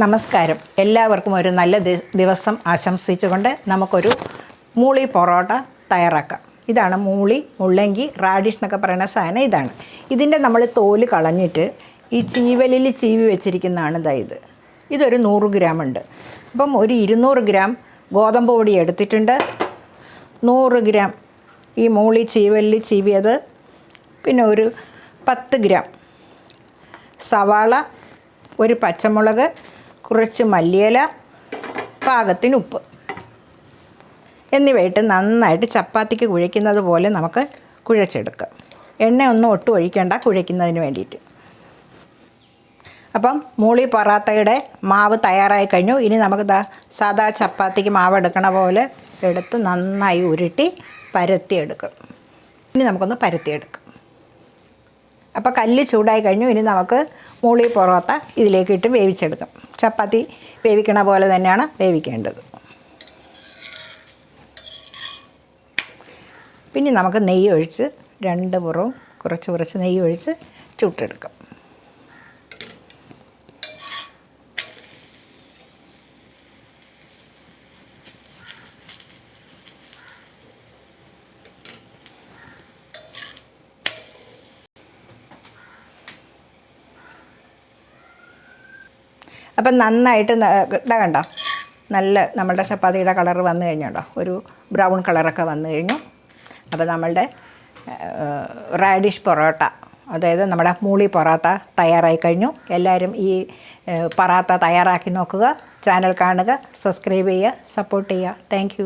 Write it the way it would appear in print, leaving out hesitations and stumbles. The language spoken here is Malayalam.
നമസ്കാരം. എല്ലാവർക്കും ഒരു നല്ല ദിവസം ആശംസിച്ചുകൊണ്ട് നമുക്കൊരു മൂളി പൊറോട്ട തയ്യാറാക്കാം. ഇതാണ് മൂളി, മുള്ളങ്കി, റാഡിഷ് എന്നൊക്കെ പറയുന്ന സാധനം ഇതാണ്. ഇതിൻ്റെ നമ്മൾ തോല് കളഞ്ഞിട്ട് ഈ ചീവലിൽ ചീവി വെച്ചിരിക്കുന്നതാണ് ഇതൊരു 100 ഗ്രാം ഉണ്ട്. അപ്പം ഒരു 200 ഗ്രാം ഗോതമ്പ് പൊടി എടുത്തിട്ടുണ്ട്, 100 ഗ്രാം ഈ മൂളി ചീവലിൽ ചീവിയത്, പിന്നെ ഒരു 10 ഗ്രാം സവാള, ഒരു പച്ചമുളക്, കുറച്ച് മല്ലിയില, പാകത്തിന് ഉപ്പ് എന്നിവയിട്ട് നന്നായിട്ട് ചപ്പാത്തിക്ക് കുഴയ്ക്കുന്നത് പോലെ നമുക്ക് കുഴച്ചെടുക്കാം. എണ്ണയൊന്നും ഒട്ടും ഒഴിക്കേണ്ട കുഴയ്ക്കുന്നതിന് വേണ്ടിയിട്ട്. അപ്പം മൂളി പറാത്തയുടെ മാവ് തയ്യാറായി കഴിഞ്ഞു. ഇനി നമുക്ക് സാദാ ചപ്പാത്തിക്ക് മാവ് എടുക്കണ പോലെ എടുത്ത് നന്നായി ഉരുട്ടി പരത്തിയെടുക്കും. ഇനി നമുക്കൊന്ന് പരത്തിയെടുക്കാം. അപ്പോൾ കല്ല് ചൂടായി കഴിഞ്ഞു. ഇനി നമുക്ക് മൂളി പൊറോട്ട ഇതിലേക്കിട്ട് വേവിച്ചെടുക്കാം. ചപ്പാത്തി വേവിക്കണ പോലെ തന്നെയാണ് വേവിക്കേണ്ടത്. പിന്നെ നമുക്ക് നെയ്യ് ഒഴിച്ച് 2 പുറവും കുറച്ച് നെയ്യ് ഒഴിച്ച് ചുട്ടെടുക്കാം. അപ്പം നന്നായിട്ട് കണ്ടോ, നല്ല നമ്മളുടെ ചപ്പാത്തിയുടെ കളർ വന്നു കഴിഞ്ഞുണ്ടോ, ഒരു ബ്രൗൺ കളറൊക്കെ വന്നു കഴിഞ്ഞു. അപ്പോൾ നമ്മളുടെ റാഡിഷ് പൊറോട്ട, അതായത് നമ്മുടെ മൂളി പൊറാത്ത തയ്യാറായി കഴിഞ്ഞു. എല്ലാവരും ഈ പറാത്ത തയ്യാറാക്കി നോക്കുക. ചാനൽ കാണുക, സബ്സ്ക്രൈബ് ചെയ്യുക, സപ്പോർട്ട് ചെയ്യുക. താങ്ക്